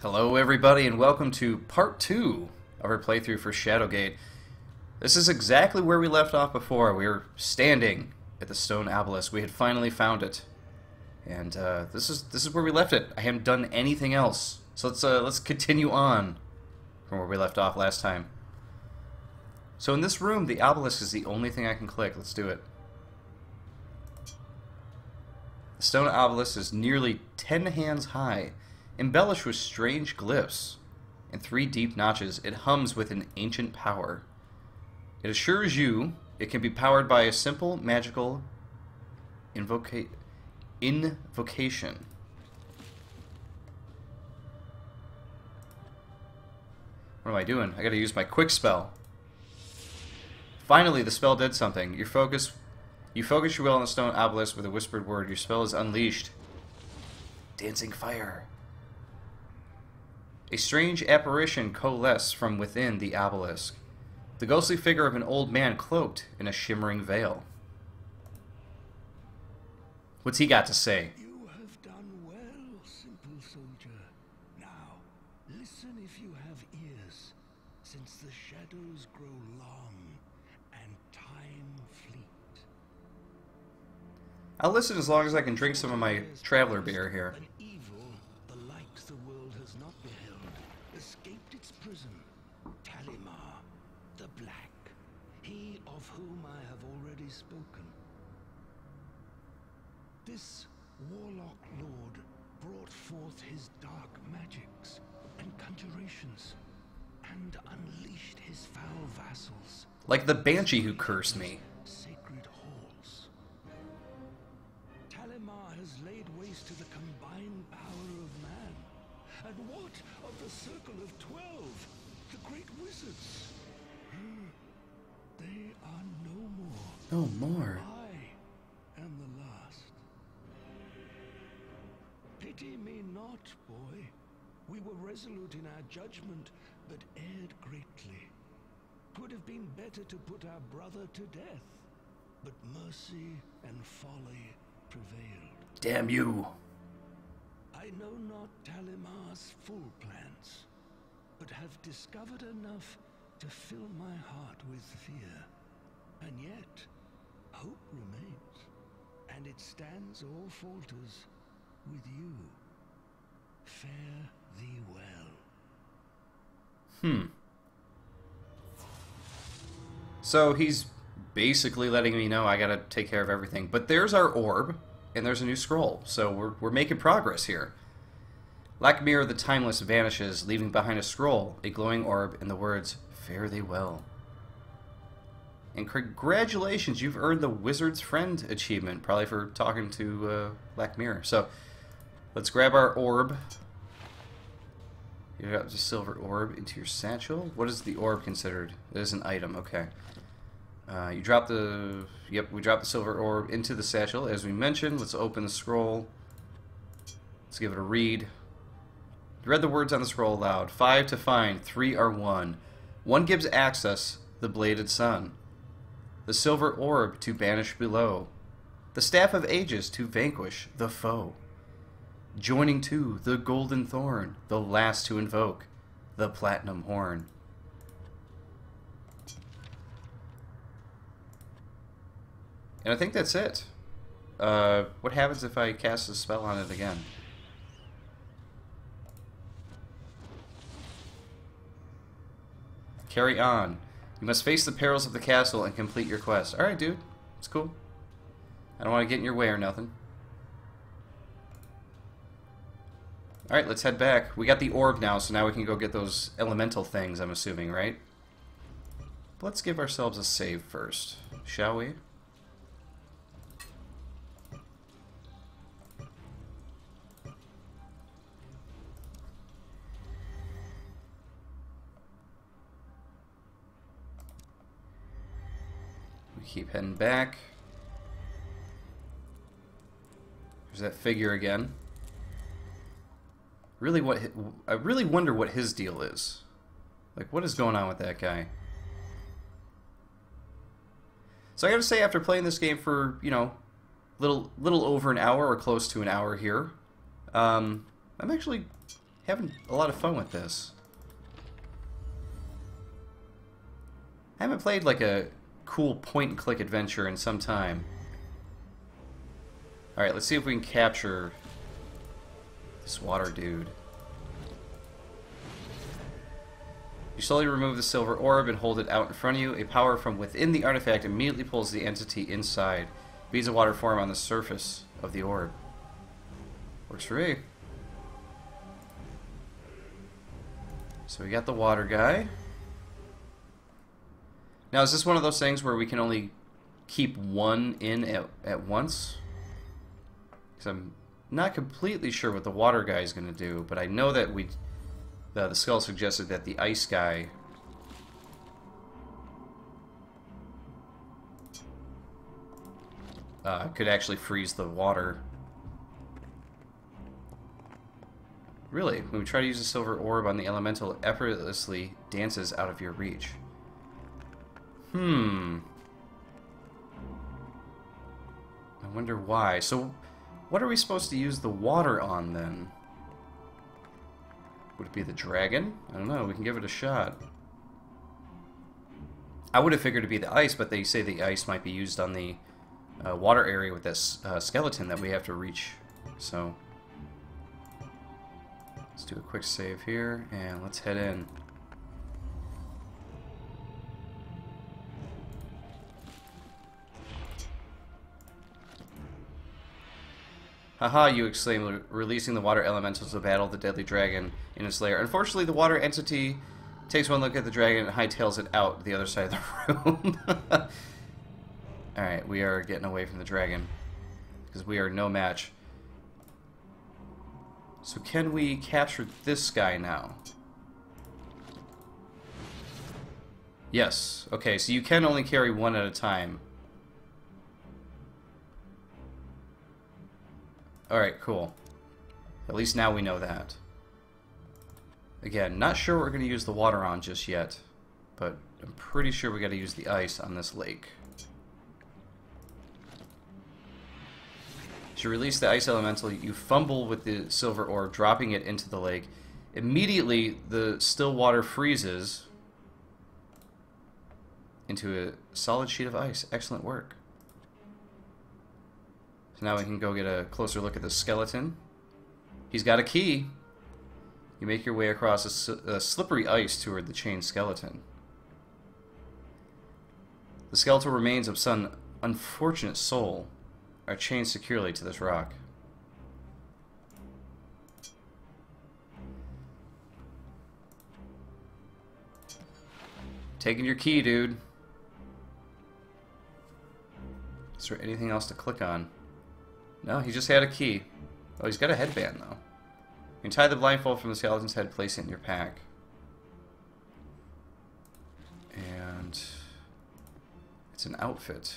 Hello everybody and welcome to part 2 of our playthrough for Shadowgate. This is exactly where we left off before. We were standing at the stone obelisk. We had finally found it. And this is where we left it. I haven't done anything else. So let's continue on from where we left off last time. So in this room, the obelisk is the only thing I can click. Let's do it. The stone obelisk is nearly 10 hands high, embellished with strange glyphs and 3 deep notches. It hums with an ancient power. It assures you it can be powered by a simple magical invocation. What am I doing? I gotta use my quick spell. Finally, the spell did something. You focus your will on the stone obelisk with a whispered word. Your spell is unleashed. Dancing fire. A strange apparition coalesced from within the obelisk. The ghostly figure of an old man cloaked in a shimmering veil. What's he got to say? You have done well, simple soldier. Now, listen if you have ears, since the shadows grow long and time fleet. I'll listen as long as I can drink some of my traveler beer here. An evil, the like the world has not beheld, escaped its prison. Talimar, the Black, he of whom I have already spoken. This warlock lord brought forth his dark magics and conjurations, and unleashed his foul vassals. Like the banshee who cursed me. Sacred halls. Talimar has laid waste to the combined power of man. And what of the Circle of 12, the great wizards? They are no more. No more. I am the last. Pity me not, boy. We were resolute in our judgment, but erred greatly. 'Twould have been better to put our brother to death, but mercy and folly prevailed. Damn you. I know not Talimar's full plans, but have discovered enough to fill my heart with fear. And yet, hope remains, and it stands or falters with you. Fare thee well. So he's basically letting me know I gotta take care of everything. But there's our orb, and there's a new scroll. So we're making progress here. Lakmir the Timeless vanishes, leaving behind a scroll, a glowing orb, and the words, "Fare thee well." And congratulations, you've earned the Wizard's Friend achievement, probably for talking to Lakmir. So let's grab our orb. You got the silver orb into your satchel. What is the orb considered? It is an item, okay. You drop the... Yep, we drop the silver orb into the satchel. As we mentioned, let's open the scroll. Let's give it a read. Read the words on the scroll aloud. 5 to find, 3 are won. 1 gives access, the bladed sun. The silver orb to banish below. The staff of ages to vanquish the foe. Joining to the golden thorn, the last to invoke, the platinum horn. And I think that's it. What happens if I cast a spell on it again? Carry on. You must face the perils of the castle and complete your quest. Alright, dude. It's cool. I don't want to get in your way or nothing. Alright, let's head back. We got the orb now, so now we can go get those elemental things, I'm assuming, right? Let's give ourselves a save first, shall we? We keep heading back. There's that figure again. I really wonder what his deal is. Like, what is going on with that guy? So I gotta say, after playing this game for, you know, little over an hour or close to an hour here, I'm actually having a lot of fun with this. I haven't played like a cool point-and-click adventure in some time. Alright, let's see if we can capture this water dude. You slowly remove the silver orb and hold it out in front of you. A power from within the artifact immediately pulls the entity inside. Beads of water form on the surface of the orb. Works for me. So we got the water guy. Now, is this one of those things where we can only keep one in at once? Because I'm not completely sure what the water guy is going to do, but I know that the skull suggested that the ice guy could actually freeze the water. Really, when we try to use a silver orb on the elemental, it effortlessly dances out of your reach. I wonder why. So, what are we supposed to use the water on then? Would it be the dragon? I don't know. We can give it a shot. I would have figured it'd be the ice, but they say the ice might be used on the water area with this skeleton that we have to reach. So, let's do a quick save here, and let's head in. Haha, you exclaim, releasing the water elemental to battle the deadly dragon in its lair. Unfortunately, the water entity takes one look at the dragon and hightails it out the other side of the room. Alright, we are getting away from the dragon, because we are no match. So can we capture this guy now? Yes. Okay, so you can only carry one at a time. Alright, cool. At least now we know that. Again, not sure what we're going to use the water on just yet, but I'm pretty sure we got to use the ice on this lake. To release the ice elemental, you fumble with the silver orb, dropping it into the lake. Immediately, the still water freezes into a solid sheet of ice. Excellent work. So now we can go get a closer look at the skeleton. He's got a key. You make your way across a slippery ice toward the chained skeleton. The skeletal remains of some unfortunate soul are chained securely to this rock. Taking your key, dude. Is there anything else to click on? No, he just had a key. Oh, he's got a headband, though. You can tie the blindfold from the skeleton's head, place it in your pack. And it's an outfit.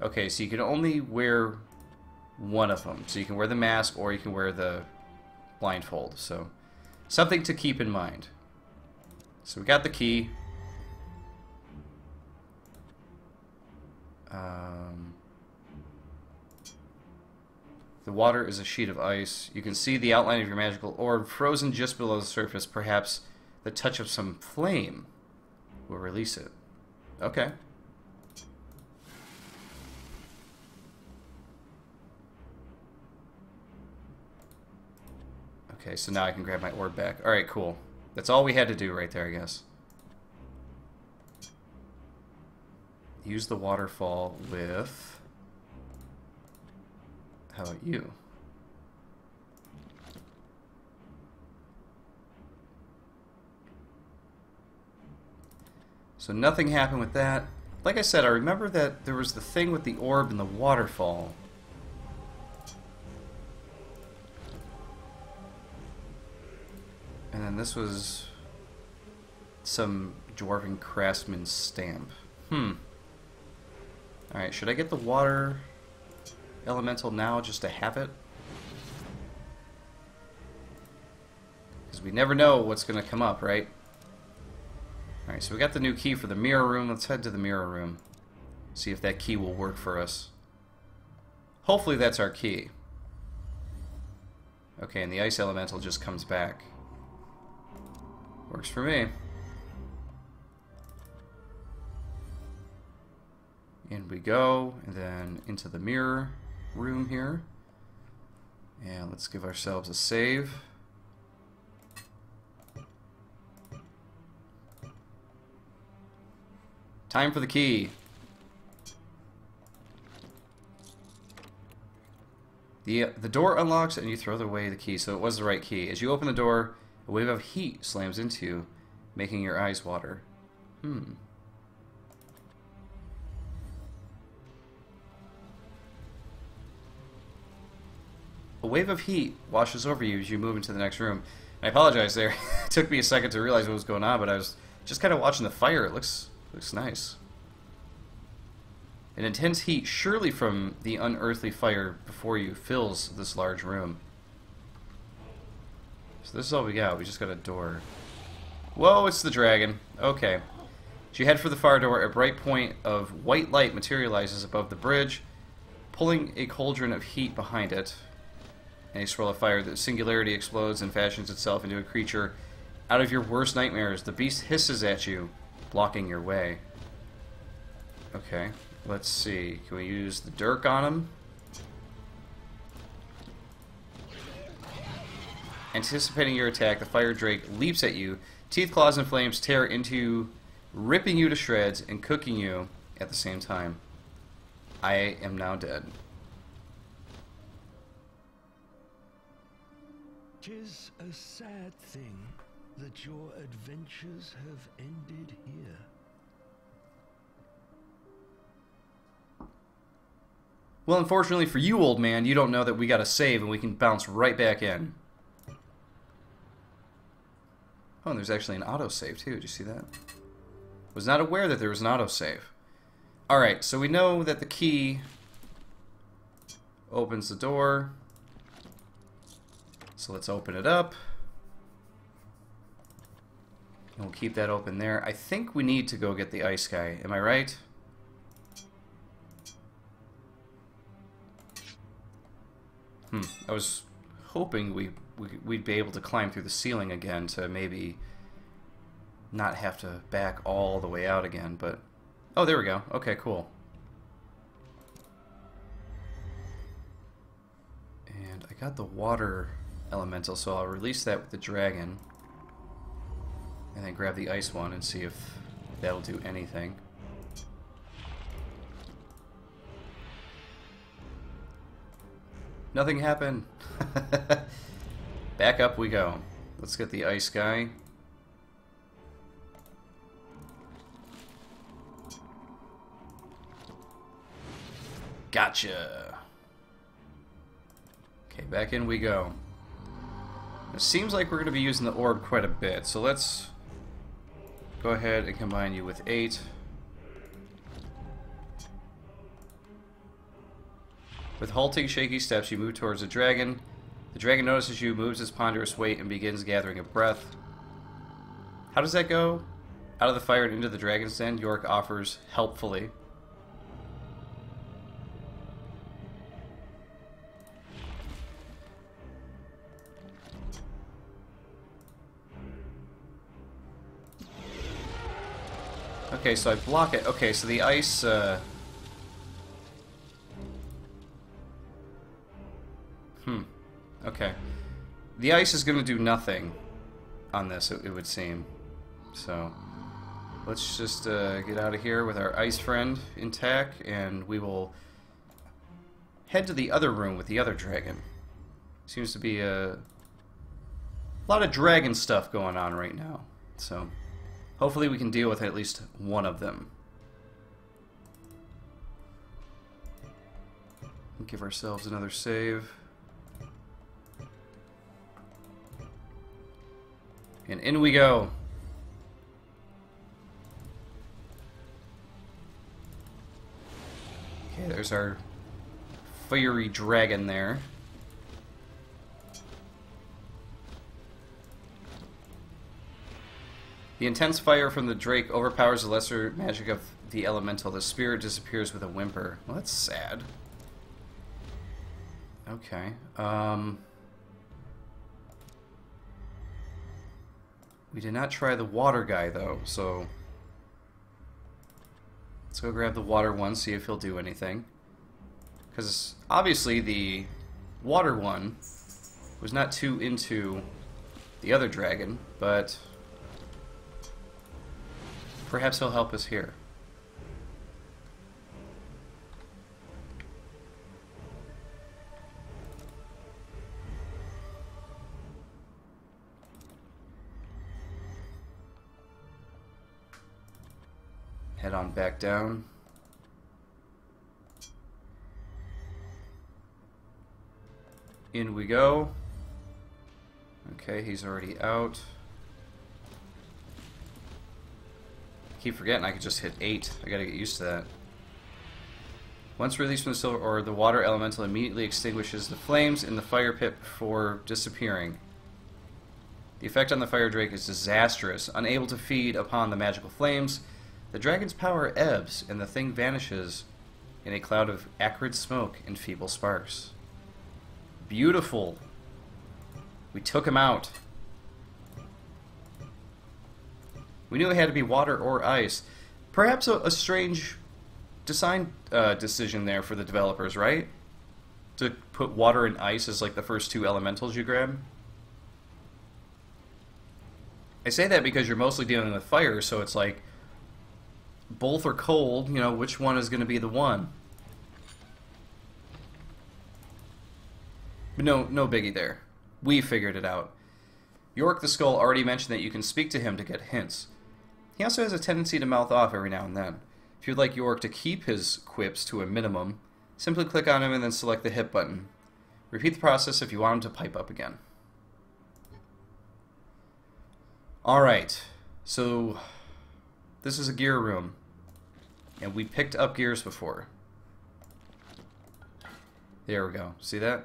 Okay, so you can only wear one of them. So you can wear the mask or you can wear the blindfold. So, something to keep in mind. So we got the key. The water is a sheet of ice. You can see the outline of your magical orb frozen just below the surface. Perhaps the touch of some flame will release it. Okay. Okay, so now I can grab my orb back. Alright, cool. That's all we had to do right there, I guess. Use the waterfall with... How about you? So nothing happened with that. Like I said, I remember that there was the thing with the orb and the waterfall. And then this was some dwarven craftsman's stamp. Alright, should I get the water elemental now just to have it? Because we never know what's going to come up, right? Alright, so we got the new key for the mirror room. Let's head to the mirror room. See if that key will work for us. Hopefully that's our key. Okay, and the ice elemental just comes back. Works for me. In we go, and then into the mirror room here. And let's give ourselves a save. Time for the key. The door unlocks and you throw away the key, so it was the right key. As you open the door, a wave of heat slams into you, making your eyes water. A wave of heat washes over you as you move into the next room. And I apologize there. It took me a second to realize what was going on, but I was just kind of watching the fire. It looks nice. An intense heat, surely from the unearthly fire before you, fills this large room. So this is all we got. We just got a door. Whoa, it's the dragon. Okay. As you head for the fire door, a bright point of white light materializes above the bridge, pulling a cauldron of heat behind it. In a swirl of fire, the singularity explodes and fashions itself into a creature out of your worst nightmares. The beast hisses at you, blocking your way. Okay, let's see. Can we use the dirk on him? Anticipating your attack, the fire drake leaps at you. Teeth, claws, and flames tear into you, ripping you to shreds and cooking you at the same time. I am now dead. 'Tis a sad thing that your adventures have ended here. Well, unfortunately for you, old man, you don't know that we got a save and we can bounce right back in. Oh, and there's actually an autosave too. Did you see that? Was not aware that there was an autosave. Alright, so we know that the key opens the door. So let's open it up. And we'll keep that open there. I think we need to go get the ice guy. Am I right? I was hoping we'd be able to climb through the ceiling again to maybe not have to back all the way out again, but... Oh, there we go. Okay, cool. And I got the water elemental, so I'll release that with the dragon. And then grab the ice one and see if that'll do anything. Nothing happened. Back up we go. Let's get the ice guy. Gotcha. Okay, back in we go. It seems like we're going to be using the orb quite a bit, so let's go ahead and combine you with 8. With halting, shaky steps, you move towards the dragon. The dragon notices you, moves its ponderous weight, and begins gathering a breath. How does that go? Out of the fire and into the dragon's den, York offers helpfully. Okay, so I block it. Okay, so the ice... Okay. The ice is going to do nothing on this, it would seem. So, let's just get out of here with our ice friend intact, and we will head to the other room with the other dragon. Seems to be a lot of dragon stuff going on right now. So, hopefully we can deal with at least one of them. Give ourselves another save. And in we go. Okay, there's our fiery dragon there. The intense fire from the drake overpowers the lesser magic of the elemental. The spirit disappears with a whimper. Well, that's sad. Okay. We did not try the water guy, though, so... Let's go grab the water one, see if he'll do anything. Because, obviously, the water one was not too into the other dragon, but... perhaps he'll help us here. Head on back down. In we go. Okay, he's already out. I keep forgetting I could just hit 8. I gotta get used to that. Once released from the silver ore, the water elemental immediately extinguishes the flames in the fire pit before disappearing. The effect on the fire drake is disastrous. Unable to feed upon the magical flames, the dragon's power ebbs, and the thing vanishes in a cloud of acrid smoke and feeble sparks. Beautiful. We took him out. We knew it had to be water or ice. Perhaps a strange design decision there for the developers, right? To put water and ice as like the first two elementals you grab. I say that because you're mostly dealing with fire, so it's like both are cold, you know, which one is going to be the one? But no biggie there. We figured it out. York the Skull already mentioned that you can speak to him to get hints. He also has a tendency to mouth off every now and then. If you'd like York to keep his quips to a minimum, simply click on him and then select the hit button. Repeat the process if you want him to pipe up again. Alright, so this is a gear room. And we picked up gears before. There we go. See that?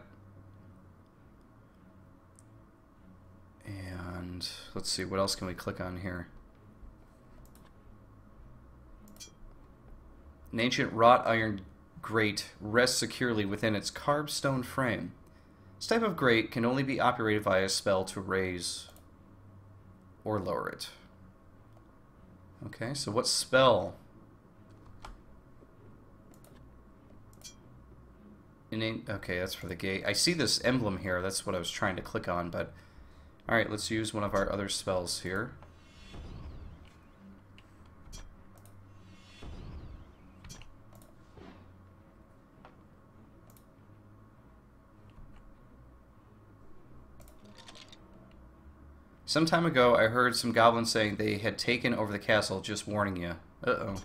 And let's see, what else can we click on here? An ancient wrought iron grate rests securely within its carved stone frame. This type of grate can only be operated via a spell to raise or lower it. Okay, so what spell? Okay, that's for the gate. I see this emblem here. That's what I was trying to click on, but... Alright, let's use one of our other spells here. Some time ago, I heard some goblins saying they had taken over the castle, just warning you. Uh-oh.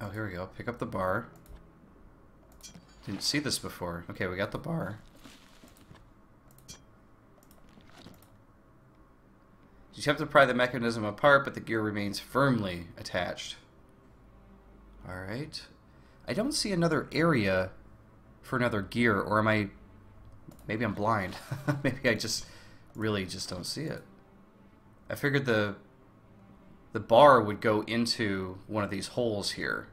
Oh, here we go. Pick up the bar. Didn't see this before. Okay, we got the bar. You have to pry the mechanism apart, but the gear remains firmly attached. Alright. I don't see another area for another gear, or am I... Maybe I'm blind. Maybe I just really just don't see it. I figured the bar would go into one of these holes here.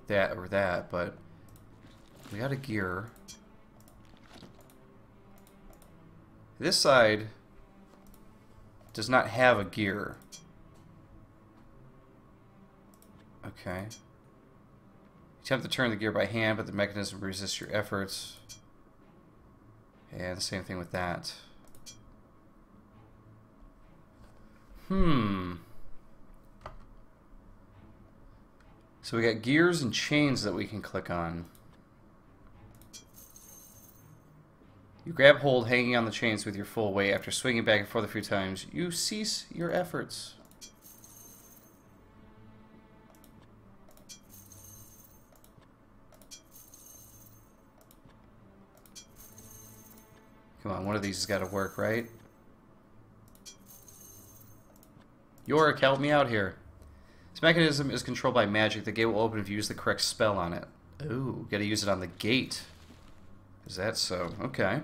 That or that, but we got a gear. This side does not have a gear. Okay. Attempt to turn the gear by hand, but the mechanism resists your efforts. And same thing with that. So we got gears and chains that we can click on. You grab hold hanging on the chains with your full weight. After swinging back and forth a few times, you cease your efforts. Come on, one of these has got to work, right? Yorick, help me out here. This mechanism is controlled by magic. The gate will open if you use the correct spell on it. Ooh, gotta use it on the gate. Is that so? Okay.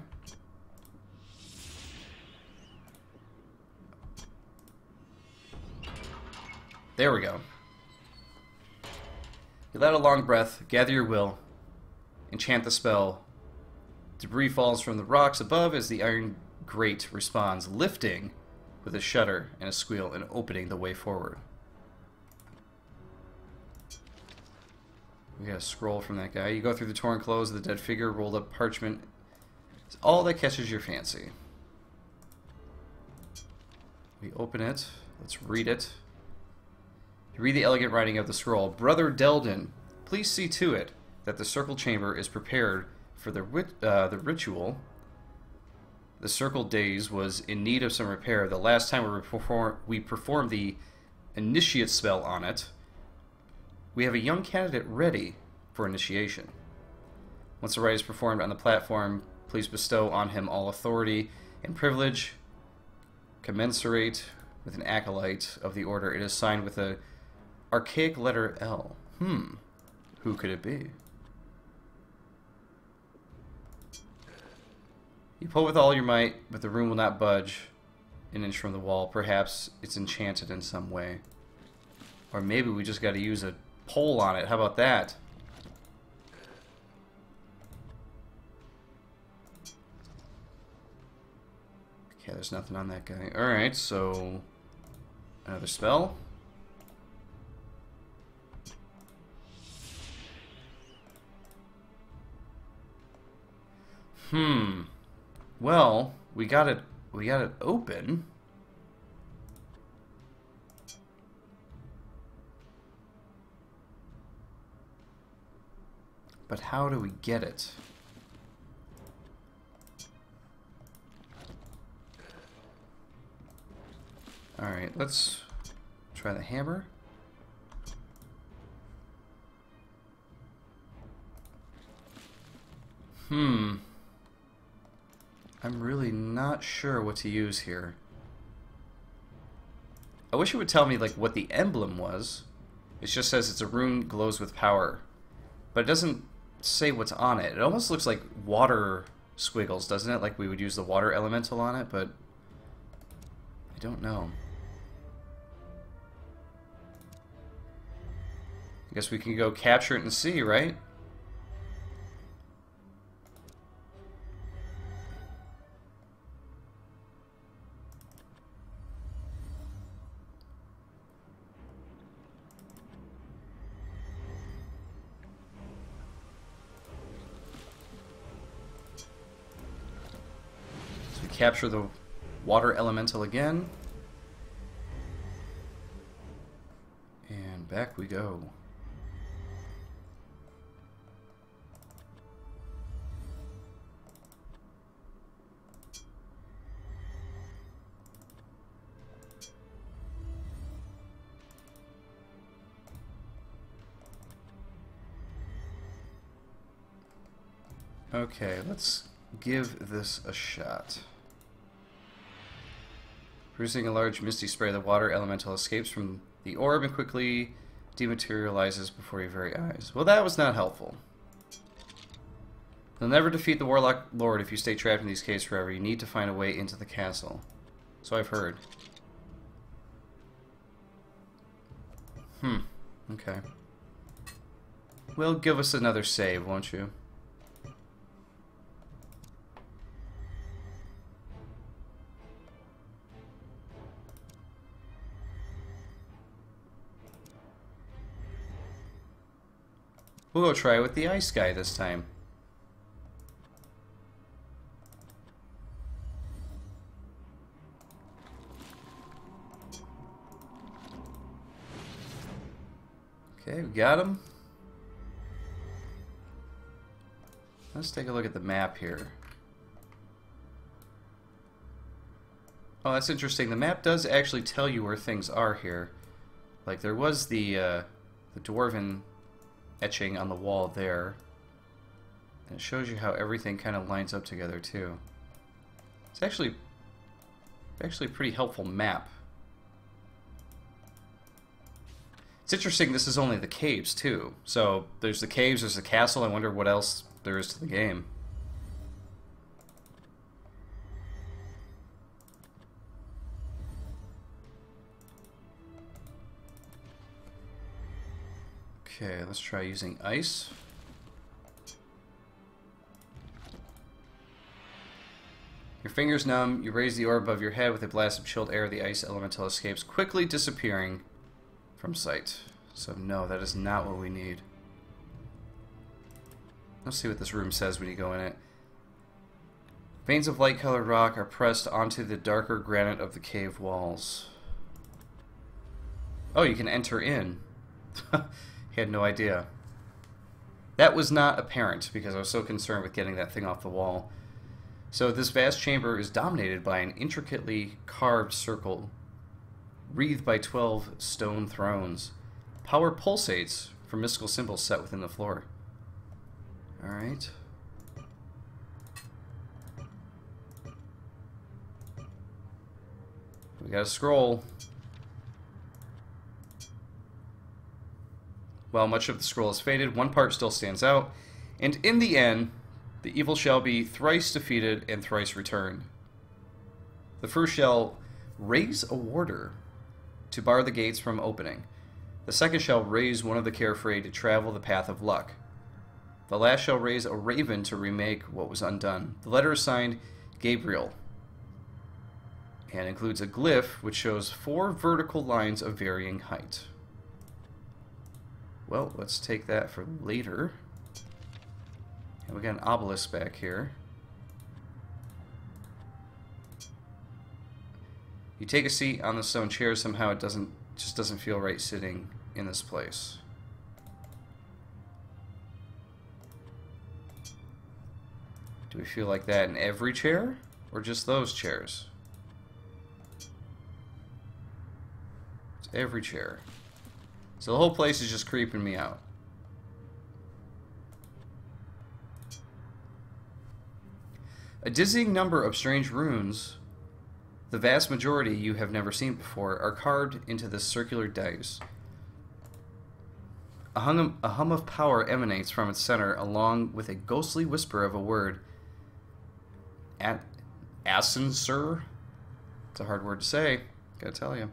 There we go. You let a long breath, gather your will, enchant the spell. Debris falls from the rocks above as the iron grate responds, lifting with a shudder and a squeal and opening the way forward. We got a scroll from that guy. You go through the torn clothes of the dead figure, rolled up parchment. It's all that catches your fancy. We open it. Let's read it. You read the elegant writing of the scroll. Brother Delden, please see to it that the circle chamber is prepared for the ritual. The circle days was in need of some repair. The last time we performed the initiate spell on it, we have a young candidate ready for initiation. Once the rite is performed on the platform, please bestow on him all authority and privilege commensurate with an acolyte of the order. It is signed with a archaic letter L. Who could it be? You pull with all your might, but the room will not budge an inch from the wall. Perhaps it's enchanted in some way. Or maybe we just got to use a pole on it. How about that? Okay, there's nothing on that guy. Alright, so another spell. Well, we got it open. But how do we get it? Alright, let's try the hammer. I'm really not sure what to use here. I wish it would tell me like what the emblem was. It just says it's a rune glows with power. But it doesn't say what's on it. It almost looks like water squiggles, doesn't it? Like we would use the water elemental on it, but I don't know. I guess we can go capture it and see, right? So we capture the water elemental again. And back we go. Okay, let's give this a shot. Producing a large misty spray, the water elemental escapes from the orb and quickly dematerializes before your very eyes. Well, that was not helpful. You'll never defeat the Warlock Lord if you stay trapped in these caves forever. You need to find a way into the castle. So I've heard. Okay. Well, give us another save, won't you? We'll go try it with the ice guy this time. Okay, we got him. Let's take a look at the map here. Oh, that's interesting. The map does actually tell you where things are here. Like, there was the dwarven etching on the wall there. And it shows you how everything kind of lines up together too. It's actually a pretty helpful map. It's interesting this is only the caves too. So there's the caves, there's the castle, I wonder what else there is to the game. Okay, let's try using ice. Your fingers numb, you raise the orb above your head with a blast of chilled air. The ice elemental escapes, quickly disappearing from sight. So no, that is not what we need. Let's see what this room says when you go in it. Veins of light-colored rock are pressed onto the darker granite of the cave walls. Oh, you can enter in. He had no idea. That was not apparent because I was so concerned with getting that thing off the wall. So this vast chamber is dominated by an intricately carved circle, wreathed by 12 stone thrones. Power pulsates from mystical symbols set within the floor. Alright. We got a scroll. While much of the scroll is faded, one part still stands out, and in the end, the evil shall be thrice defeated and thrice returned. The first shall raise a warder to bar the gates from opening. The second shall raise one of the carefree to travel the path of luck. The last shall raise a raven to remake what was undone. The letter is signed Gabriel and includes a glyph which shows 4 vertical lines of varying height. Well, let's take that for later. And we got an obelisk back here. You take a seat on the stone chair, somehow it just doesn't feel right sitting in this place. Do we feel like that in every chair? Or just those chairs? It's every chair. So the whole place is just creeping me out. A dizzying number of strange runes, the vast majority you have never seen before, are carved into this circular dais. A hum of power emanates from its center, along with a ghostly whisper of a word. Ascensor? It's a hard word to say, gotta tell you.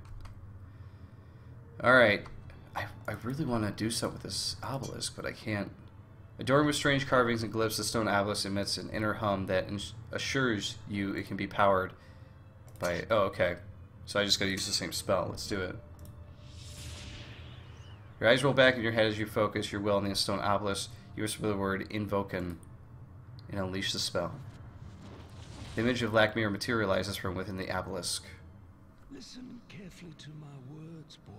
Alright, I really want to do something with this obelisk, but I can't. Adorned with strange carvings and glyphs, the stone obelisk emits an inner hum that assures you it can be powered by... Oh, okay. So I just gotta use the same spell. Let's do it. Your eyes roll back in your head as you focus your will on the stone obelisk. You whisper the word Invoken and unleash the spell. The image of Black Mirror materializes from within the obelisk. Listen carefully to my words, boy.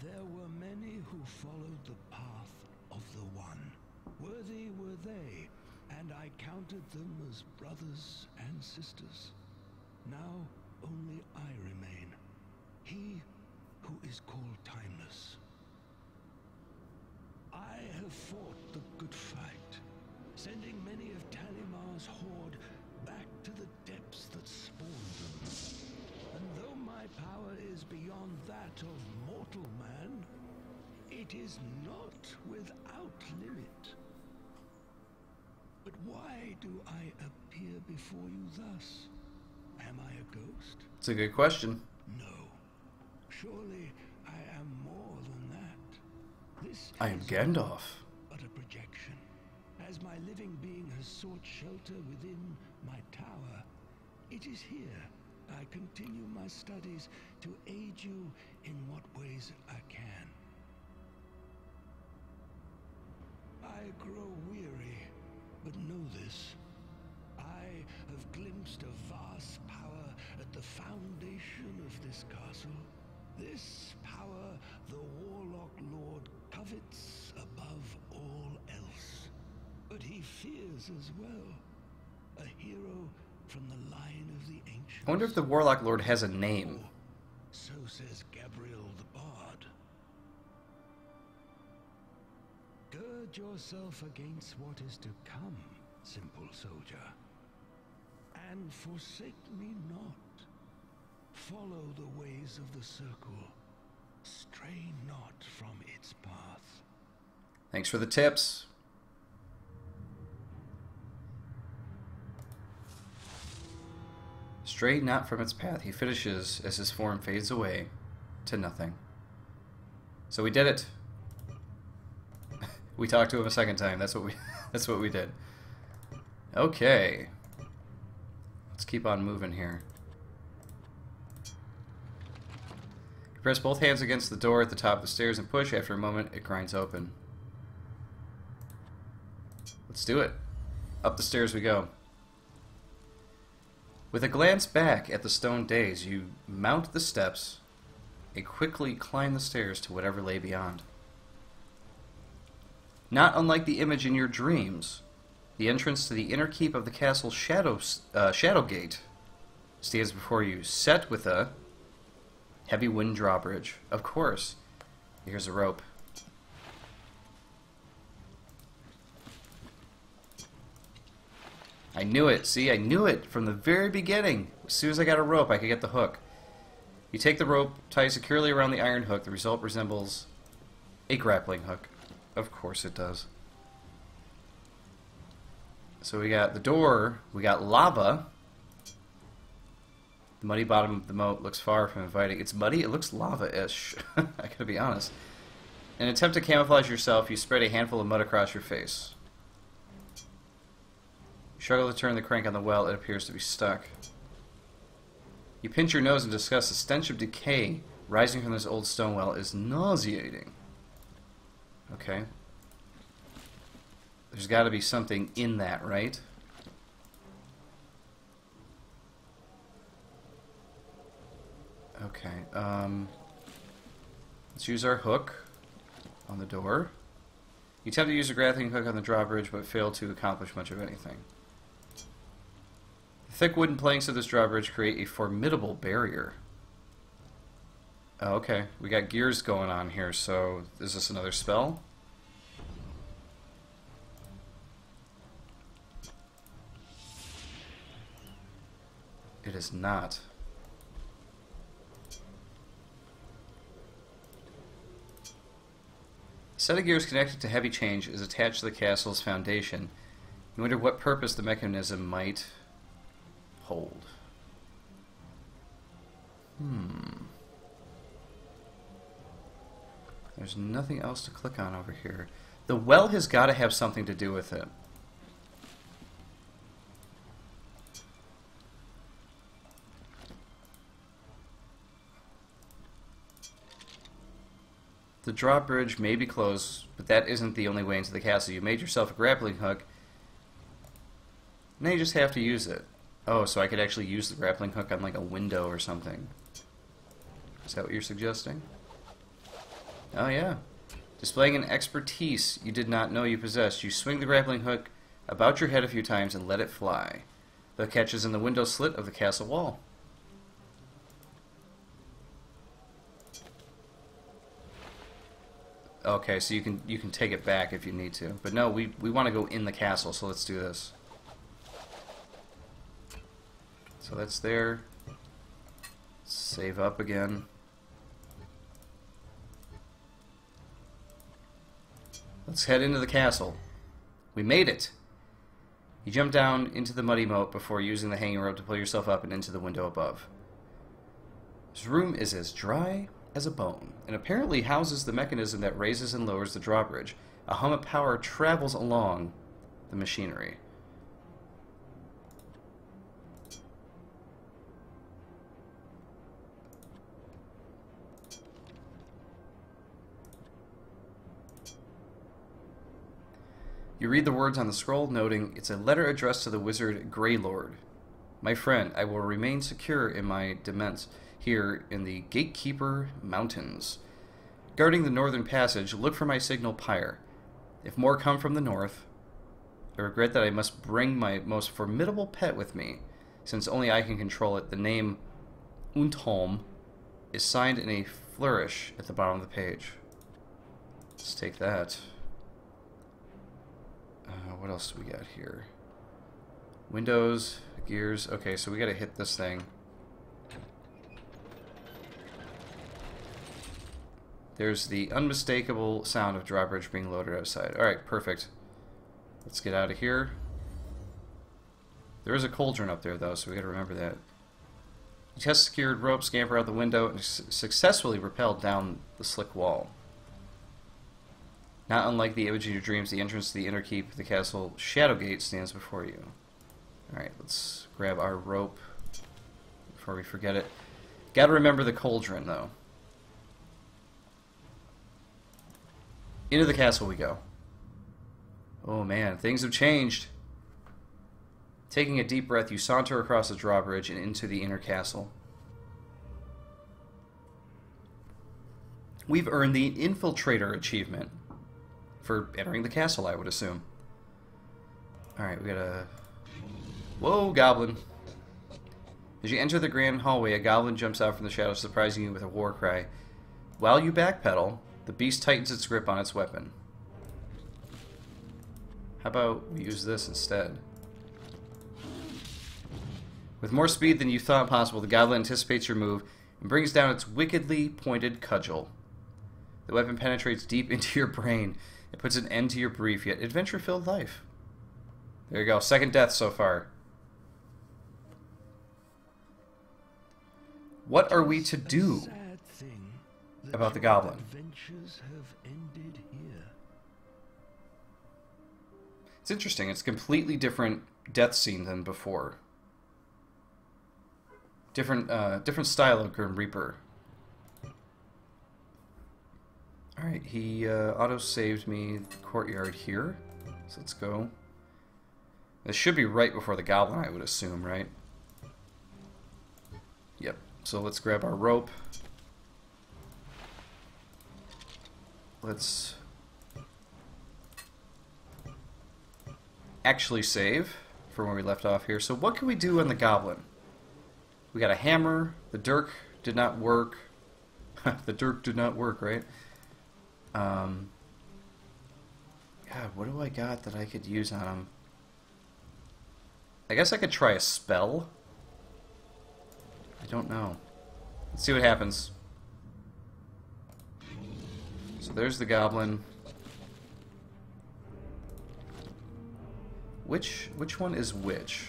There were many who followed the path of the One. Worthy were they, and I counted them as brothers and sisters. Now only I remain, he who is called Timeless. I have fought the good fight, sending many of Talimar's horde back to the depths that spawned them. And though my power is beyond that of mortal man, it is not without limit. But why do I appear before you thus? Am I a ghost? It's a good question. No. Surely I am more than that. This I am is Gandalf. but a projection. As my living being has sought shelter within my tower, it is here I continue my studies to aid you in what ways I can. I grow weary, but know this. I have glimpsed a vast power at the foundation of this castle. This power the Warlock Lord covets above all else. But he fears as well. A hero from the line of the ancients. I wonder if the Warlock Lord has a name. So says Gabriel the Bard. Gird yourself against what is to come, simple soldier, and forsake me not. Follow the ways of the circle. Stray not from its path. Thanks for the tips. Stray not from its path, he finishes as his form fades away to nothing. So we did it. We talked to him a second time. That's what we that's what we did. Okay. Let's keep on moving here. You press both hands against the door at the top of the stairs and push. After a moment, it grinds open. Let's do it. Up the stairs we go. With a glance back at the stone days, you mount the steps and quickly climb the stairs to whatever lay beyond. Not unlike the image in your dreams, the entrance to the inner keep of the castle Shadowgate stands before you, set with a heavy wooden drawbridge. Of course. Here's a rope. I knew it. See, I knew it from the very beginning. As soon as I got a rope, I could get the hook. You take the rope, tie it securely around the iron hook. The result resembles a grappling hook. Of course it does. So we got the door, we got lava. The muddy bottom of the moat looks far from inviting. It's muddy, it looks lava-ish. I gotta be honest. In an attempt to camouflage yourself, you spread a handful of mud across your face. You struggle to turn the crank on the well, it appears to be stuck. You pinch your nose and discuss the stench of decay rising from this old stone well is nauseating. Okay. There's got to be something in that, right? Okay. Let's use our hook on the door. You attempt to use a grappling hook on the drawbridge, but fail to accomplish much of anything. The thick wooden planks of this drawbridge create a formidable barrier. Oh, okay. We got gears going on here, so is this another spell? It is not. A set of gears connected to heavy chains is attached to the castle's foundation. You wonder what purpose the mechanism might hold. There's nothing else to click on over here. The well has got to have something to do with it. The drawbridge may be closed, but that isn't the only way into the castle. You made yourself a grappling hook. Now you just have to use it. Oh, so I could actually use the grappling hook on like a window or something. Is that what you're suggesting? Oh yeah. Displaying an expertise you did not know you possessed, you swing the grappling hook about your head a few times and let it fly. The hook catches in the window slit of the castle wall. Okay, so you can take it back if you need to. But no, we want to go in the castle, so let's do this. So that's there. Save up again. Let's head into the castle. We made it! You jump down into the muddy moat before using the hanging rope to pull yourself up and into the window above. This room is as dry as a bone, and apparently houses the mechanism that raises and lowers the drawbridge. A hum of power travels along the machinery. You read the words on the scroll, noting it's a letter addressed to the wizard Greylord. My friend, I will remain secure in my demesne here in the Gatekeeper Mountains. Guarding the northern passage, look for my signal pyre. If more come from the north, I regret that I must bring my most formidable pet with me, since only I can control it. The name Untholm is signed in a flourish at the bottom of the page. Let's take that. What else do we got here? Windows, gears. Okay, so we gotta hit this thing. There's the unmistakable sound of drawbridge being loaded outside. Alright, perfect. Let's get out of here. There is a cauldron up there, though, so we gotta remember that. You test secured rope, scamper out the window, and successfully rappelled down the slick wall. Not unlike the image in your dreams, the entrance to the inner keep of the castle Shadowgate stands before you. Alright, let's grab our rope before we forget it. Gotta remember the cauldron, though. Into the castle we go. Oh man, things have changed. Taking a deep breath, you saunter across the drawbridge and into the inner castle. We've earned the Infiltrator achievement for entering the castle, I would assume. Alright, we gotta... Whoa, goblin. As you enter the grand hallway, a goblin jumps out from the shadows, surprising you with a war cry. While you backpedal, the beast tightens its grip on its weapon. How about we use this instead? With more speed than you thought possible, the goblin anticipates your move and brings down its wickedly pointed cudgel. The weapon penetrates deep into your brain. It puts an end to your brief yet adventure-filled life. There you go. Second death so far. What are we to do about the goblin? Adventures have ended here. It's interesting. It's a completely different death scene than before. Different style of Grim Reaper. Alright, he auto-saved me the courtyard here. So let's go. This should be right before the goblin, I would assume, right? Yep. So let's grab our rope. Let's actually save from where we left off here. So what can we do on the goblin? We got a hammer. The dirk did not work. The dirk did not work, right? God, what do I got that I could use on him? I guess I could try a spell. I don't know. Let's see what happens. So there's the goblin. Which one is which?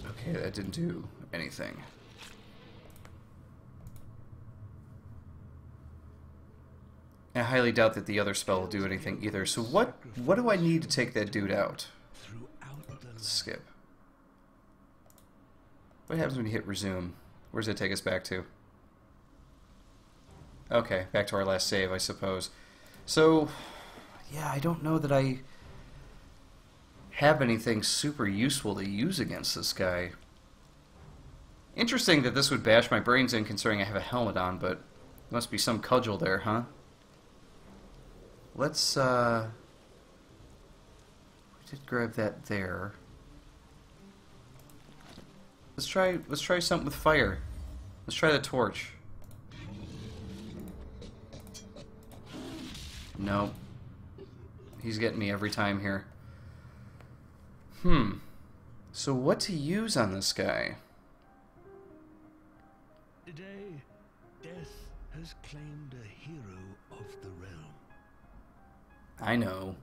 Okay, that didn't do anything. I highly doubt that the other spell will do anything either. So what do I need to take that dude out? Let's skip. What happens when you hit resume? Where does it take us back to? Okay, back to our last save, I suppose. So, yeah, I don't know that I have anything super useful to use against this guy. Interesting that this would bash my brains in considering I have a helmet on, but there must be some cudgel there, huh? Let's, we did grab that there. Let's try something with fire. Let's try the torch. Nope. He's getting me every time here. So what to use on this guy? Today, death has claimed a hero of the realm. I know.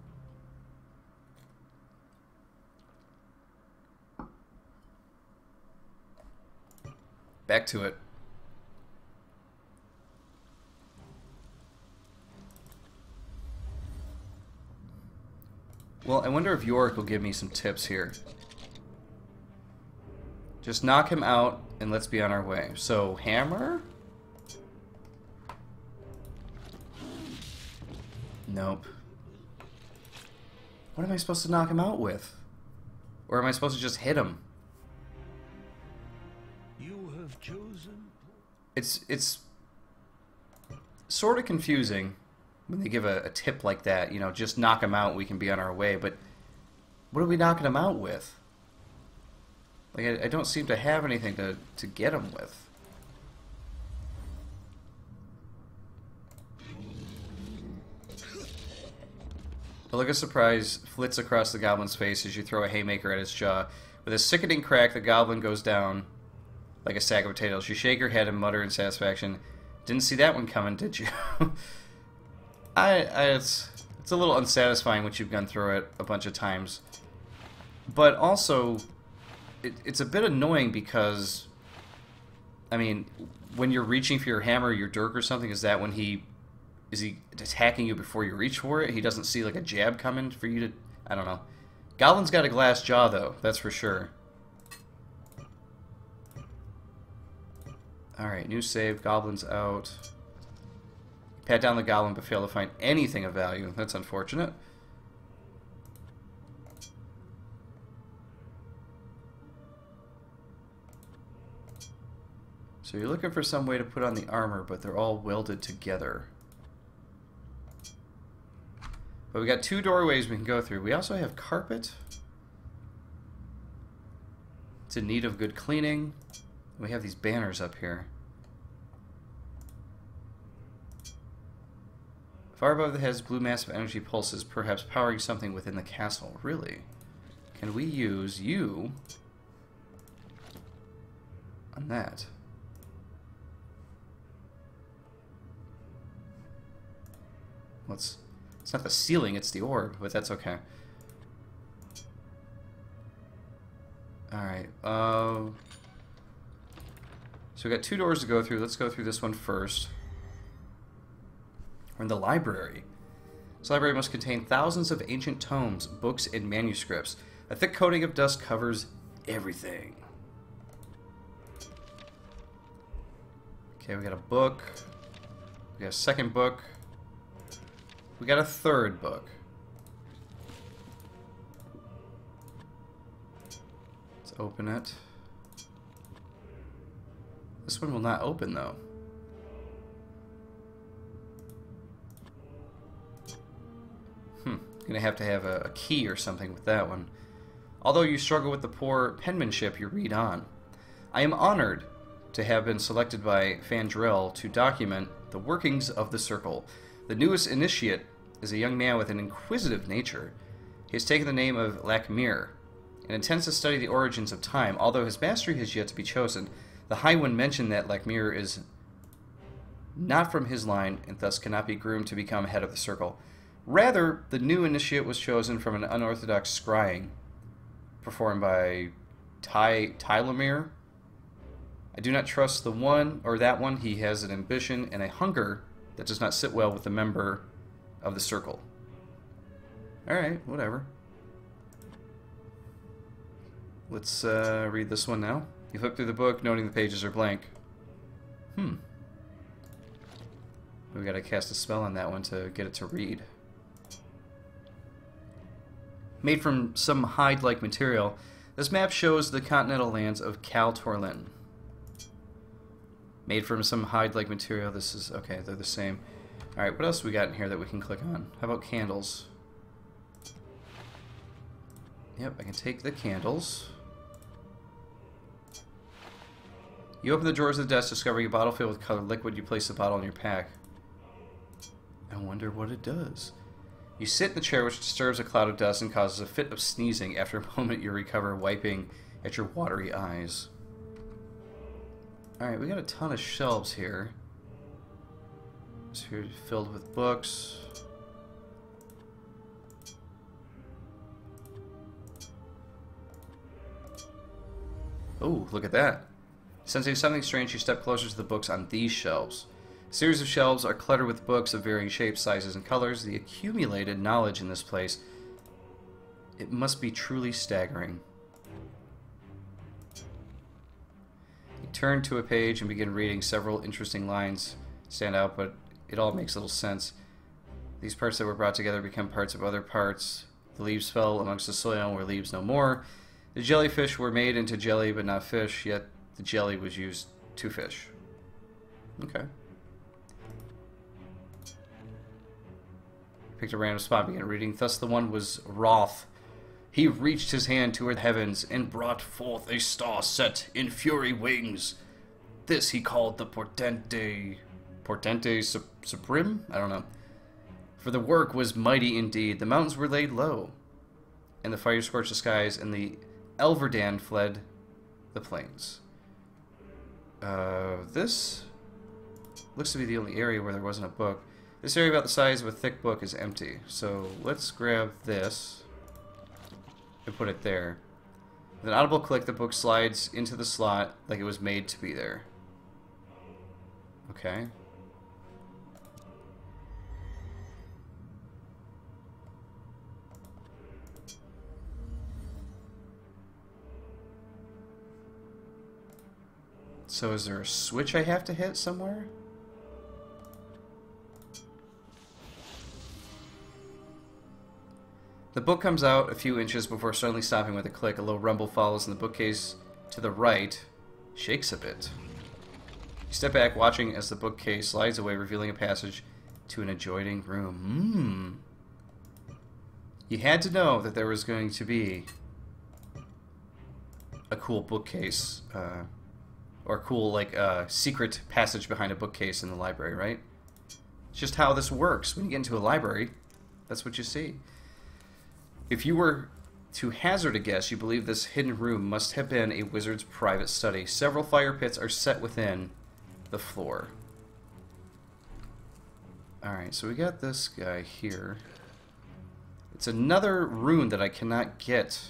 Back to it. Well, I wonder if Yorick will give me some tips here. Just knock him out and let's be on our way. So, hammer? Nope. What am I supposed to knock him out with? Or am I supposed to just hit him? You have chosen. It's sort of confusing when they give a tip like that. You know, just knock him out, we can be on our way. But what are we knocking him out with? Like, I don't seem to have anything to get him with. A look of surprise flits across the goblin's face as you throw a haymaker at its jaw. With a sickening crack, the goblin goes down like a sack of potatoes. You shake your head and mutter in satisfaction. Didn't see that one coming, did you? It's a little unsatisfying once you've gone through it a bunch of times. But also, it's a bit annoying because I mean, when you're reaching for your hammer or your dirk or something, is that when he... Is he attacking you before you reach for it? He doesn't see, like, a jab coming for you to... I don't know. Goblin's got a glass jaw, though. That's for sure. Alright, new save. Goblin's out. Pat down the goblin, but fail to find anything of value. That's unfortunate. So you're looking for some way to put on the armor, but they're all welded together. But we got 2 doorways we can go through. We also have carpet. It's in need of good cleaning. We have these banners up here. Far above the heads, blue massive energy pulses, perhaps powering something within the castle. Really? Can we use you on that? It's not the ceiling, it's the orb, but that's okay. Alright, so we got 2 doors to go through. Let's go through this one first. We're in the library. This library must contain thousands of ancient tomes, books, and manuscripts. A thick coating of dust covers everything. Okay, we got a book. We got a second book. We got a third book. Let's open it. This one will not open, though. Gonna have to have a key or something with that one. Although you struggle with the poor penmanship, you read on. I am honored to have been selected by Fandrell to document the workings of the Circle. The newest initiate is a young man with an inquisitive nature. He has taken the name of Lakmir and intends to study the origins of time, although his mastery has yet to be chosen. The High One mentioned that Lakmir is not from his line and thus cannot be groomed to become head of the Circle. Rather, the new initiate was chosen from an unorthodox scrying performed by Tylemir. I do not trust the one or that one. He has an ambition and a hunger that does not sit well with the member of the Circle. Alright, whatever. Let's read this one now. You flip through the book, noting the pages are blank. We gotta cast a spell on that one to get it to read. Made from some hide-like material, this map shows the continental lands of Kal Torlin. Made from some hide-like material. This is... okay, they're the same. Alright, what else we got in here that we can click on? How about candles? Yep, I can take the candles. You open the drawers of the desk, discovering a bottle filled with colored liquid. You place the bottle in your pack. I wonder what it does. You sit in the chair, which disturbs a cloud of dust and causes a fit of sneezing. After a moment, you recover, wiping at your watery eyes. Alright, we got a ton of shelves here. It's here filled with books. Oh, look at that. Sensing something strange, you step closer to the books on these shelves. A series of shelves are cluttered with books of varying shapes, sizes, and colors. The accumulated knowledge in this place, it must be truly staggering. You turn to a page and begin reading. Several interesting lines stand out, but it all makes little sense. These parts that were brought together become parts of other parts. The leaves fell amongst the soil and were leaves no more. The jellyfish were made into jelly but not fish, yet the jelly was used to fish. Okay. Picked a random spot, began reading. Thus the one was wroth. He reached his hand toward the heavens and brought forth a star set in fury wings. This he called the Portente Supreme? I don't know. For the work was mighty indeed. The mountains were laid low, and the fire scorched the skies, and the Elverdan fled the plains. This looks to be the only area where there wasn't a book. This area about the size of a thick book is empty. So let's grab this and put it there. With an audible click, the book slides into the slot like it was made to be there. Okay. So is there a switch I have to hit somewhere? The book comes out a few inches before suddenly stopping with a click. A low rumble follows, and the bookcase to the right shakes a bit. You step back, watching as the bookcase slides away, revealing a passage to an adjoining room. You had to know that there was going to be a cool bookcase, or cool, like, secret passage behind a bookcase in the library, right? It's just how this works. When you get into a library, that's what you see. If you were to hazard a guess, you believe this hidden room must have been a wizard's private study. Several fire pits are set within the floor. Alright, so we got this guy here. It's another rune that I cannot get.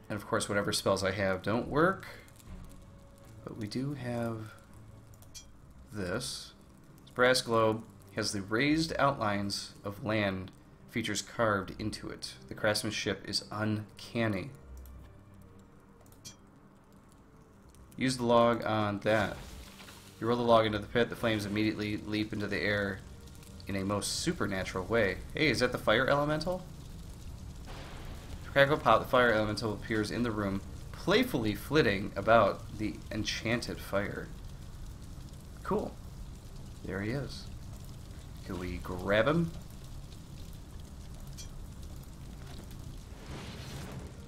And of course, whatever spells I have don't work. But we do have this. This brass globe has the raised outlines of land features carved into it. The craftsmanship is uncanny. Use the log on that. You roll the log into the pit, the flames immediately leap into the air in a most supernatural way. Hey, is that the fire elemental? Crackle pop, the fire elemental appears in the room, playfully flitting about the enchanted fire. Cool. There he is. Can we grab him?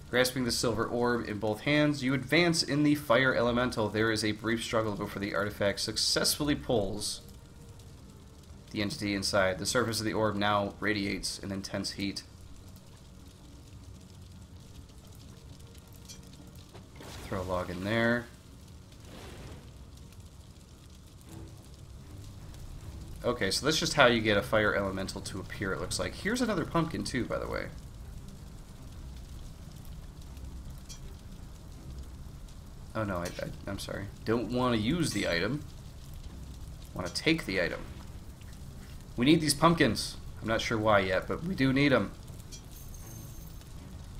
Grasping the silver orb in both hands, you advance in the fire elemental. There is a brief struggle before the artifact successfully pulls the entity inside. The surface of the orb now radiates an intense heat. Throw a log in there. Okay, so that's just how you get a fire elemental to appear, it looks like. Here's another pumpkin, too, by the way. Oh, no, I'm sorry. Don't want to use the item. Want to take the item. We need these pumpkins. I'm not sure why yet, but we do need them.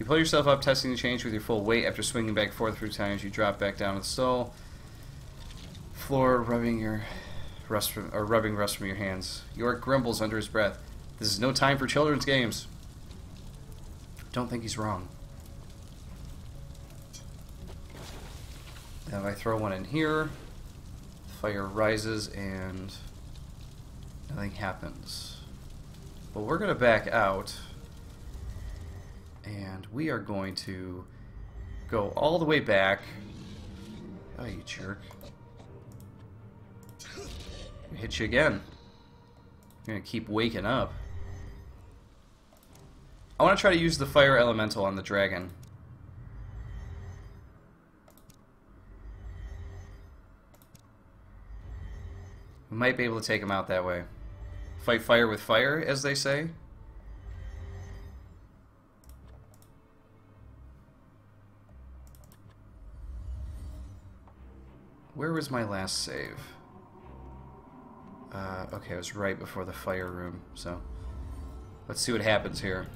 You pull yourself up, testing the change with your full weight. After swinging back and forth a few times, you drop back down to the stall floor, rubbing rust from your hands. York grumbles under his breath. This is no time for children's games. Don't think he's wrong. Now if I throw one in here, fire rises and nothing happens. Well, we're going to back out, and we are going to go all the way back. Oh, you jerk. Hit you again. You're going to keep waking up. I want to try to use the fire elemental on the dragon. We might be able to take him out that way. Fight fire with fire, as they say. Where was my last save? Okay, it was right before the fire room, so let's see what happens here.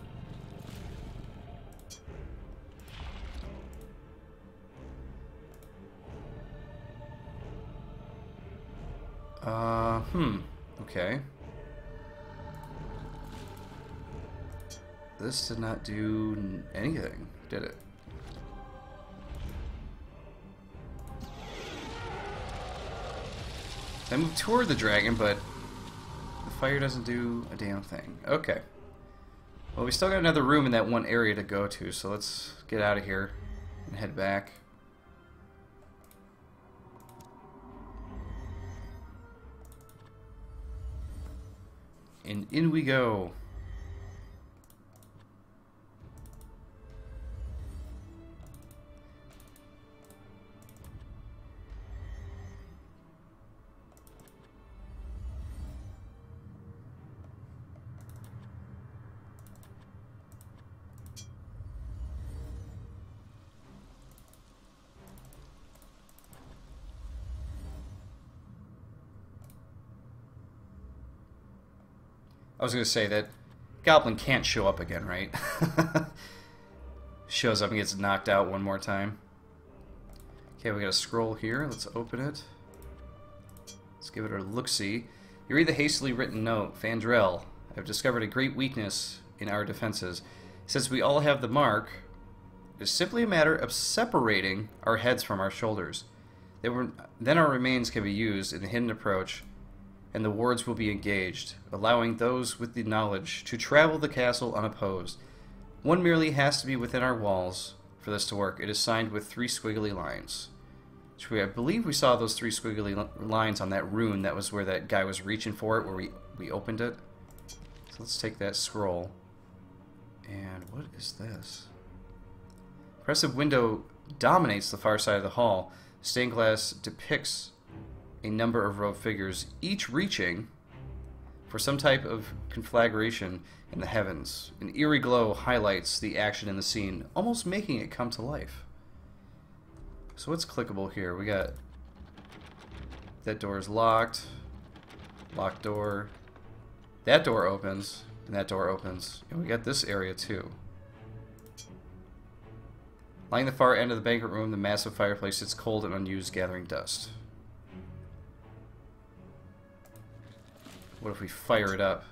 Okay. This did not do anything, did it? I moved toward the dragon, but the fire doesn't do a damn thing. Okay. Well, we still got another room in that one area to go to, so let's get out of here and head back. And in we go. I was going to say that goblin can't show up again, right? Shows up and gets knocked out one more time. Okay, we got a scroll here. Let's open it. Let's give it a look-see. You read the hastily written note. Fandrel, I've discovered a great weakness in our defenses. Since we all have the mark, it is simply a matter of separating our heads from our shoulders. Then our remains can be used in the hidden approach, and the wards will be engaged, allowing those with the knowledge to travel the castle unopposed. One merely has to be within our walls for this to work. It is signed with 3 squiggly lines. I believe we saw those 3 squiggly lines on that rune. That was where that guy was reaching for it, where we opened it. So let's take that scroll. And what is this? Impressive window dominates the far side of the hall. Stained glass depicts a number of robed figures, each reaching for some type of conflagration in the heavens. An eerie glow highlights the action in the scene, almost making it come to life. So what's clickable here? We got... that door is locked. Locked door. That door opens. And that door opens. And we got this area too. Lying at the far end of the banquet room, the massive fireplace sits cold and unused, gathering dust. What if we fire it up?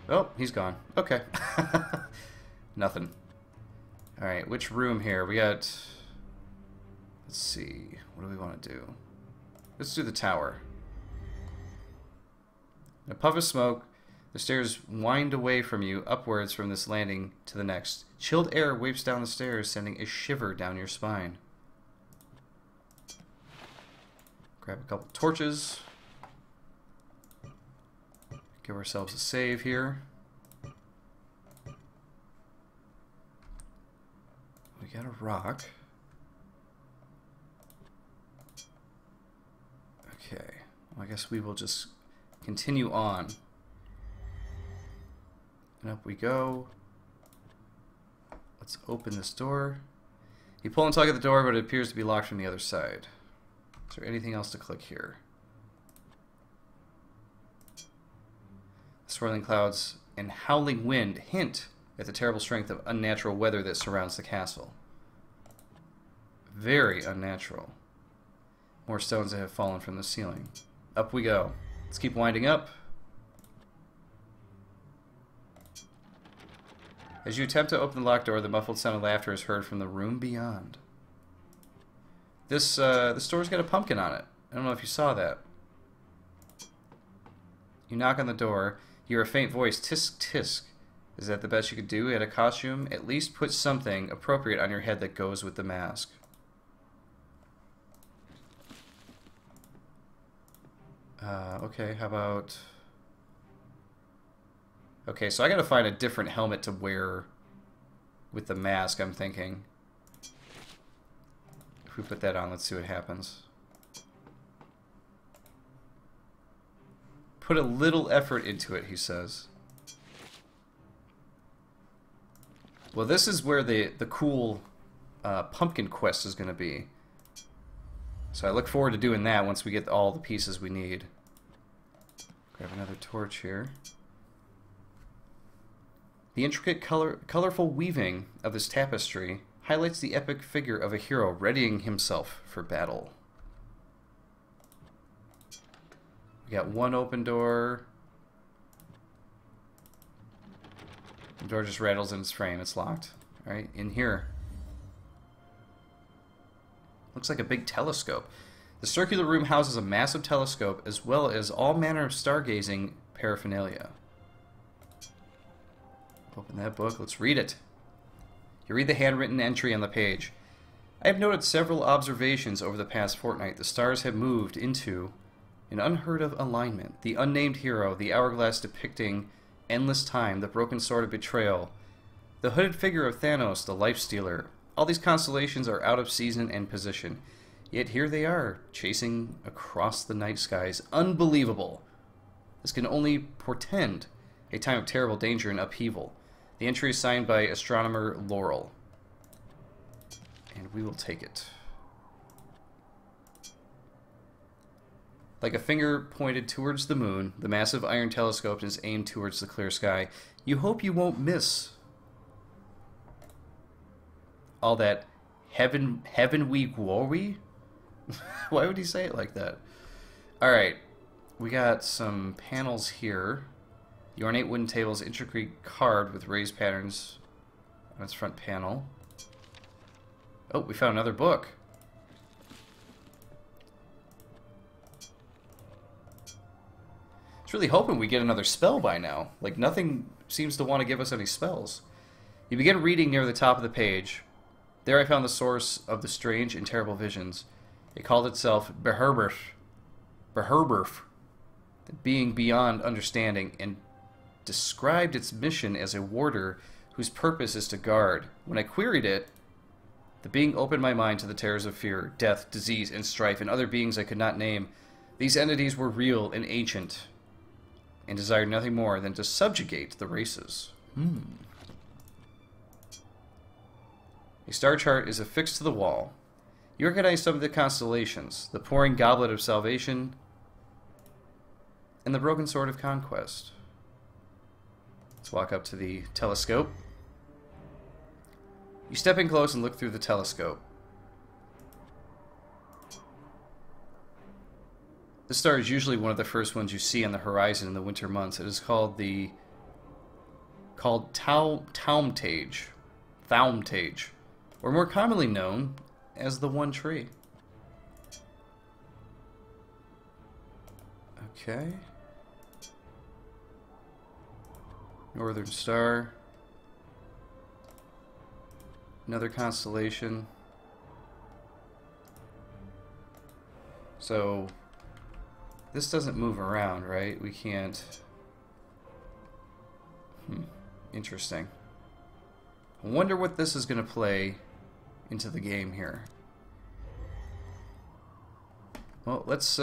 Oh, he's gone. Okay. Nothing. Alright, which room here? We got... let's see. What do we want to do? Let's do the tower. In a puff of smoke, the stairs wind away from you, upwards from this landing to the next. Chilled air wafts down the stairs, sending a shiver down your spine. Grab a couple torches. Give ourselves a save here. We got a rock. Okay. Well, I guess we will just continue on. And up we go. Let's open this door. You pull and tug at the door, but it appears to be locked from the other side. Is there anything else to click here? Swirling clouds and howling wind hint at the terrible strength of unnatural weather that surrounds the castle. Very unnatural. More stones that have fallen from the ceiling. Up we go. Let's keep winding up. As you attempt to open the locked door, the muffled sound of laughter is heard from the room beyond. This door's got a pumpkin on it. I don't know if you saw that. You knock on the door. You hear a faint voice. Tisk, tisk. Is that the best you could do? Add a costume? At least put something appropriate on your head that goes with the mask. Okay, how about... okay, so I gotta find a different helmet to wear with the mask, I'm thinking. If we put that on, let's see what happens. Put a little effort into it, he says. Well, this is where the cool pumpkin quest is going to be. So I look forward to doing that once we get all the pieces we need. Grab another torch here. The intricate, colorful weaving of this tapestry highlights the epic figure of a hero readying himself for battle. We got one open door. The door just rattles in its frame. It's locked. Alright, in here. Looks like a big telescope. The circular room houses a massive telescope as well as all manner of stargazing paraphernalia. Open that book. Let's read it. You read the handwritten entry on the page. I have noted several observations over the past fortnight. The stars have moved into an unheard of alignment. The unnamed hero, the hourglass depicting endless time, the broken sword of betrayal, the hooded figure of Thanos, the life stealer. All these constellations are out of season and position. Yet here they are, chasing across the night skies. Unbelievable. This can only portend a time of terrible danger and upheaval. The entry is signed by astronomer Laurel. And we will take it. Like a finger pointed towards the moon, the massive iron telescope is aimed towards the clear sky. You hope you won't miss all that heaven we glory? Why would he say it like that? Alright, we got some panels here. The ornate wooden table is intricately carved with raised patterns on its front panel. Oh, we found another book. I was really hoping we get another spell by now. Like, nothing seems to want to give us any spells. You begin reading near the top of the page. There I found the source of the strange and terrible visions. It called itself Beherberth, the being beyond understanding, and described its mission as a warder whose purpose is to guard. When I queried it, the being opened my mind to the terrors of fear, death, disease, and strife, and other beings I could not name. These entities were real and ancient, and desired nothing more than to subjugate the races. A star chart is affixed to the wall. You recognize some of the constellations, the pouring goblet of salvation, and the broken sword of conquest. Let's walk up to the telescope. You step in close and look through the telescope. This star is usually one of the first ones you see on the horizon in the winter months. It is called Thaumatage, or more commonly known as the One Tree. Okay. Northern Star. Another constellation. So this doesn't move around, right? We can't... Interesting. I wonder what this is going to play into the game here. Well, let's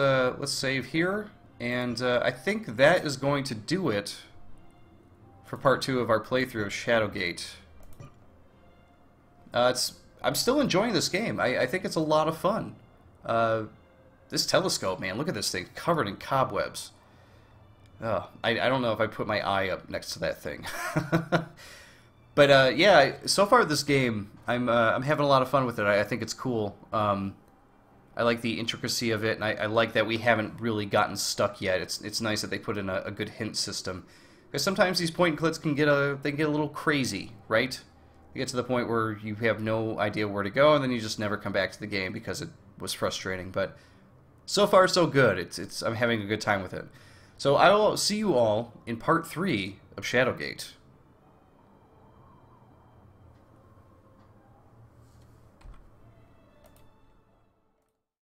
save here, and I think that is going to do it for part 2 of our playthrough of Shadowgate. I'm still enjoying this game. I think it's a lot of fun. This telescope, man, look at this thing, covered in cobwebs. Oh, I don't know if I put my eye up next to that thing. But yeah, so far this game, I'm having a lot of fun with it. I think it's cool. I like the intricacy of it, and I like that we haven't really gotten stuck yet. It's nice that they put in a good hint system, because sometimes these point and clicks can get a little crazy, right? You get to the point where you have no idea where to go, and then you just never come back to the game because it was frustrating. But so far, so good. I'm having a good time with it. So I will see you all in part 3 of Shadowgate.